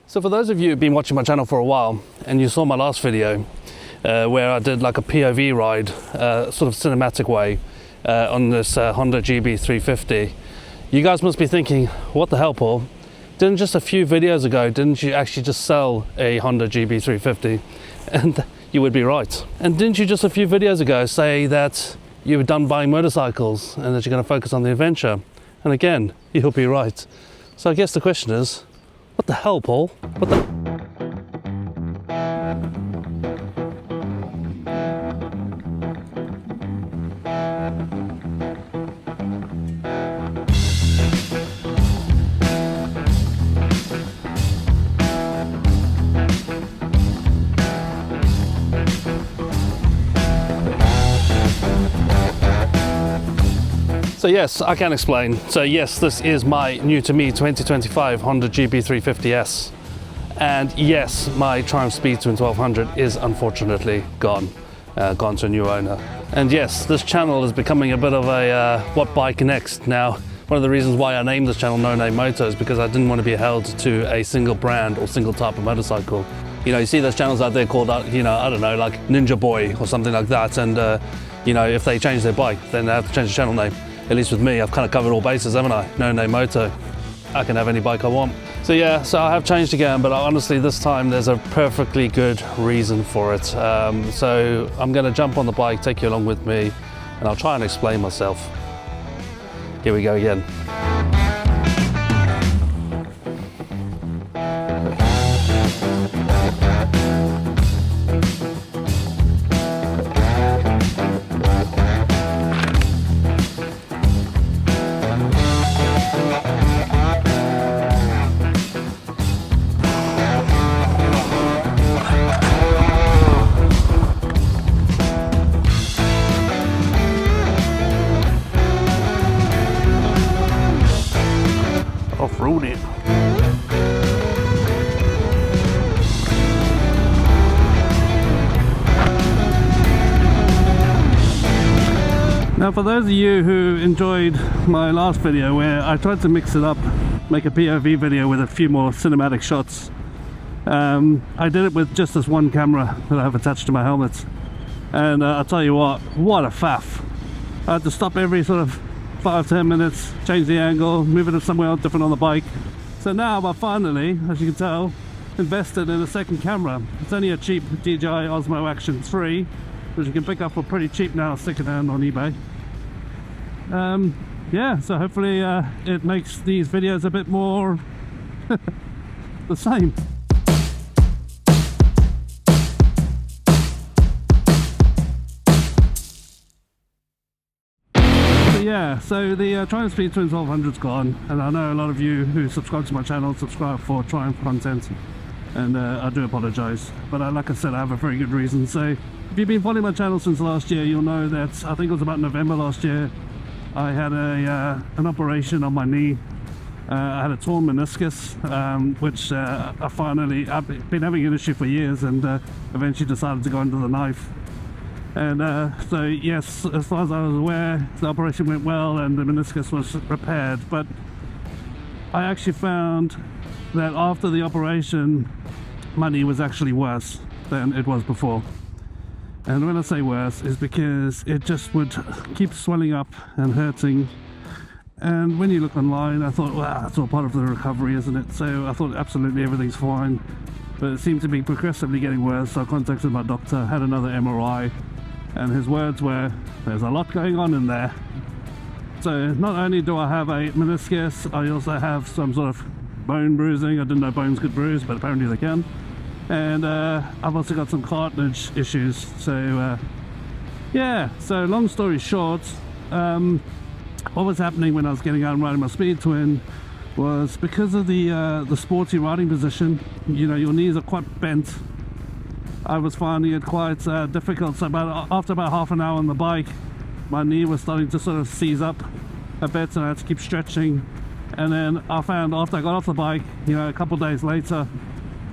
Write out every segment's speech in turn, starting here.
So for those of you who've been watching my channel for a while and you saw my last video where I did like a POV ride, sort of cinematic way on this Honda GB350, you guys must be thinking, what the hell, Paul? Didn't just a few videos ago, didn't you actually just sell a Honda GB350? And you would be right. And didn't you just a few videos ago say that you were done buying motorcycles and that you're going to focus on the adventure? And again, you'll be right. So I guess the question is, what the hell, Paul? What the... So yes, I can explain. So yes, this is my new to me 2025 Honda GB350s. And yes, my Triumph Speed Twin 1200 is unfortunately gone to a new owner. And yes, this channel is becoming a bit of a what bike next. Now, one of the reasons why I named this channel No Name Moto is because I didn't want to be held to a single brand or single type of motorcycle. You know, you see those channels out there called, you know, I don't know, like Ninja Boy or something like that. And, you know, if they change their bike, then they have to change the channel name. At least with me, I've kind of covered all bases, haven't I? No name moto. I can have any bike I want. So yeah, so I have changed again, but honestly this time there's a perfectly good reason for it. So I'm gonna jump on the bike, take you along with me, and I'll try and explain myself. Here we go again. Off-roading. Now for those of you who enjoyed my last video where I tried to mix it up, make a POV video with a few more cinematic shots, I did it with just this one camera that I have attached to my helmet, and I'll tell you what a faff. I had to stop every sort of 5-10 minutes, change the angle, move it somewhere else different on the bike. So now I finally, as you can tell, invested in a second camera. It's only a cheap DJI Osmo Action 3, which you can pick up for pretty cheap now, second-hand on eBay. Yeah, so hopefully it makes these videos a bit more the same. Yeah, so the Triumph Speed Twin 1200's gone, and I know a lot of you who subscribe to my channel subscribe for Triumph content, and I do apologise, but like I said, I have a very good reason. So if you've been following my channel since last year, you'll know that I think it was about November last year, I had an operation on my knee. I had a torn meniscus, which I've been having an issue for years, and eventually decided to go under the knife. And so yes, as far as I was aware, the operation went well and the meniscus was repaired, but I actually found that after the operation my knee was actually worse than it was before. And when I say worse, is because it just would keep swelling up and hurting. And when you look online, I thought, well, that's all part of the recovery, isn't it? So I thought absolutely everything's fine, but it seemed to be progressively getting worse. So I contacted my doctor, had another MRI, and his words were, there's a lot going on in there. So not only do I have a meniscus, I also have some sort of bone bruising. I didn't know bones could bruise, but apparently they can. And I've also got some cartilage issues. So yeah, so long story short, what was happening when I was getting out and riding my Speed Twin was because of the sporty riding position, you know, your knees are quite bent. I was finding it quite difficult. So after about half an hour on the bike, my knee was starting to sort of seize up a bit, and I had to keep stretching. And then I found after I got off the bike, you know, a couple of days later,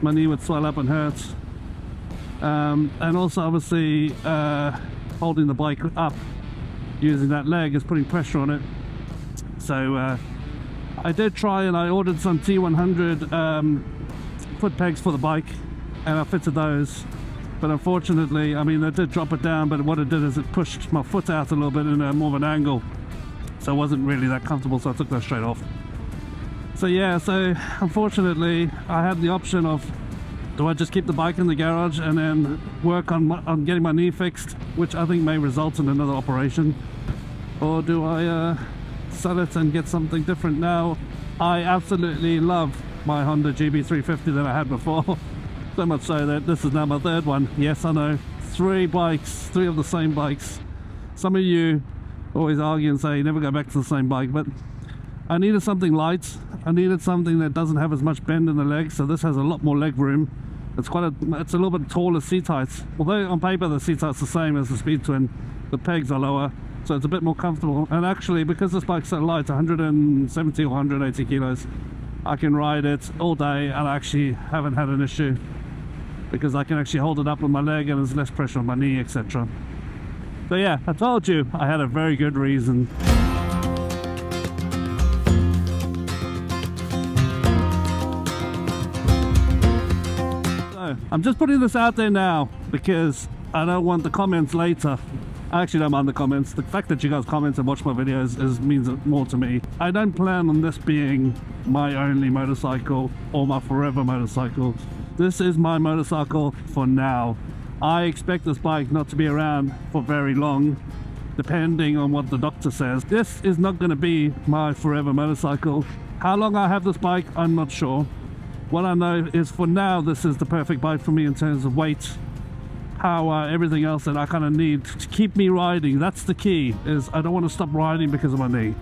my knee would swell up and hurt. And also obviously holding the bike up using that leg is putting pressure on it. So I did try, and I ordered some T100 foot pegs for the bike, and I fitted those. But unfortunately, I mean, they did drop it down, but what it did is it pushed my foot out a little bit in a more of an angle. So it wasn't really that comfortable, so I took those straight off. So yeah, so unfortunately, I had the option of, do I just keep the bike in the garage and then work on getting my knee fixed, which I think may result in another operation, or do I sell it and get something different? Now, I absolutely love my Honda GB350 that I had before. So much so that this is now my third one. Yes, I know, three of the same bikes. Some of you always argue and say never go back to the same bike, but I needed something light. I needed something that doesn't have as much bend in the legs, so this has a lot more leg room. It's a little bit taller seat heights. Although on paper the seat height's the same as the Speed Twin, the pegs are lower, so it's a bit more comfortable. And actually, because this bike's so light, 170 or 180 kilos, I can ride it all day and I actually haven't had an issue, because I can actually hold it up with my leg and there's less pressure on my knee, etc. So yeah, I told you I had a very good reason. So I'm just putting this out there now because I don't want the comments later. I actually don't mind the comments. The fact that you guys comment and watch my videos means more to me. I don't plan on this being my only motorcycle or my forever motorcycle. This is my motorcycle for now. I expect this bike not to be around for very long, depending on what the doctor says. This is not going to be my forever motorcycle. How long I have this bike, I'm not sure. What I know is for now, this is the perfect bike for me in terms of weight, power, everything else that I kind of need to keep me riding. That's the key, is I don't want to stop riding because of my knee.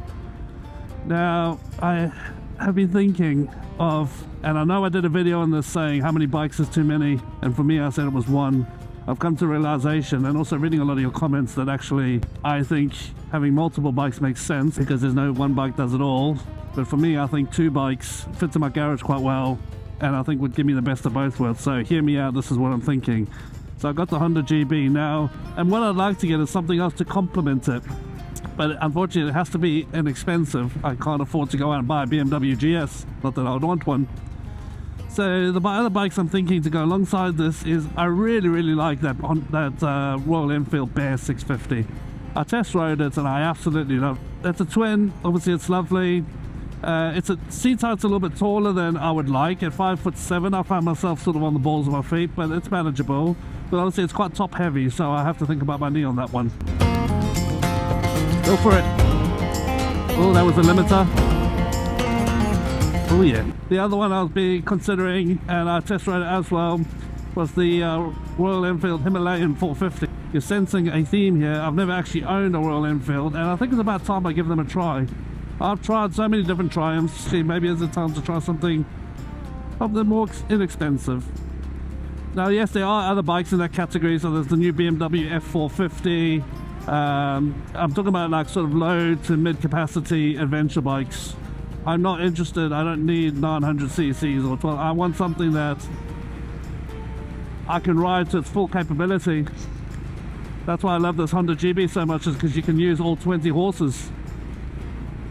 Now, I have been thinking of, and I know I did a video on this saying how many bikes is too many, and for me I said it was one. I've come to a realization, and also reading a lot of your comments, that actually I think having multiple bikes makes sense because there's no one bike does it all. But for me, I think two bikes fit in my garage quite well, and I think would give me the best of both worlds. So hear me out, this is what I'm thinking. So I got the Honda GB now, and what I'd like to get is something else to complement it. But unfortunately, it has to be inexpensive. I can't afford to go out and buy a BMW GS, not that I would want one. So the other bikes I'm thinking to go alongside this is, I really like that Royal Enfield Bear 650. I test rode it and I absolutely love it. It's a twin, obviously it's lovely. Seat height's a little bit taller than I would like. At 5'7", I find myself sort of on the balls of my feet, but it's manageable. But honestly, it's quite top heavy, so I have to think about my knee on that one. Go for it. Oh, that was a limiter. Oh yeah. The other one I was considering, and I test rode it as well, was the Royal Enfield Himalayan 450. You're sensing a theme here. I've never actually owned a Royal Enfield, and I think it's about time I give them a try. I've tried so many different Triumphs. See, maybe it's the time to try something of the more inexpensive. Now, yes, there are other bikes in that category. So there's the new BMW F450. I'm talking about like sort of low to mid capacity adventure bikes. I'm not interested. I don't need 900 cc's or 12. I want something that I can ride to its full capability. That's why I love this Honda GB so much, is because you can use all 20 horses.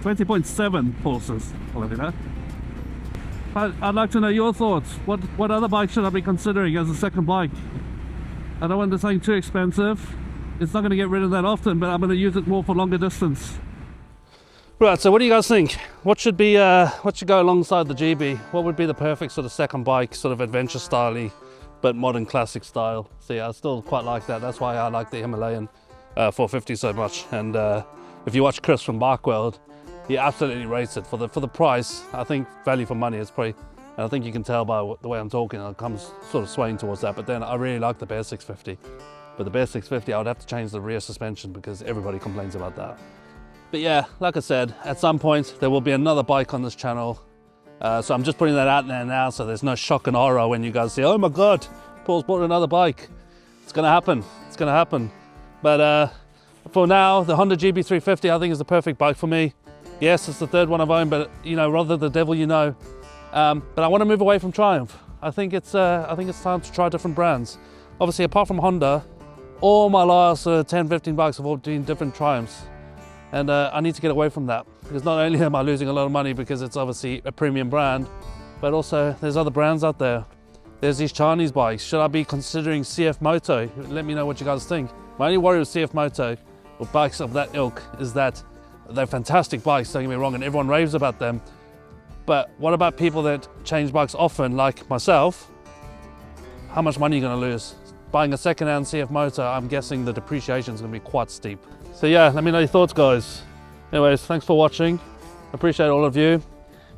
20.7 horses, I'll let you know. But I'd like to know your thoughts. What other bike should I be considering as a second bike? I don't want this thing too expensive. It's not going to get rid of that often, but I'm going to use it more for longer distance. Right, so what do you guys think? What should go alongside the GB? What would be the perfect sort of second bike, sort of adventure style-y, but modern classic style? So yeah, I still quite like that. That's why I like the Himalayan 450 so much. And if you watch Chris from Bike World, he absolutely rates it for the price. I think value for money is pretty, and I think you can tell by the way I'm talking, it comes sort of swaying towards that. But then I really like the Bear 650. But the Bear 650, I would have to change the rear suspension because everybody complains about that. But yeah, like I said, at some point there will be another bike on this channel. So I'm just putting that out there now, so there's no shock and horror when you guys say, oh my God, Paul's bought another bike. It's gonna happen, it's gonna happen. But for now, the Honda GB350 I think is the perfect bike for me. Yes, it's the third one I've owned, but you know, rather the devil you know. But I want to move away from Triumph. I think it's time to try different brands. Obviously, apart from Honda, all my last 10, 15 bikes have all been different Triumphs. And I need to get away from that, because not only am I losing a lot of money because it's obviously a premium brand, but also there's other brands out there. There's these Chinese bikes. Should I be considering CF Moto? Let me know what you guys think. My only worry with CF Moto or bikes of that ilk is that they're fantastic bikes, don't get me wrong, and everyone raves about them. But what about people that change bikes often, like myself? How much money are you going to lose? Buying a second-hand CF Moto, I'm guessing the depreciation is going to be quite steep. So yeah, let me know your thoughts, guys. Anyways, thanks for watching. Appreciate all of you.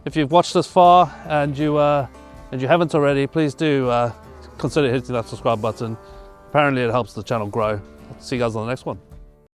If you've watched this far and you haven't already, please do consider hitting that subscribe button. Apparently it helps the channel grow. See you guys on the next one.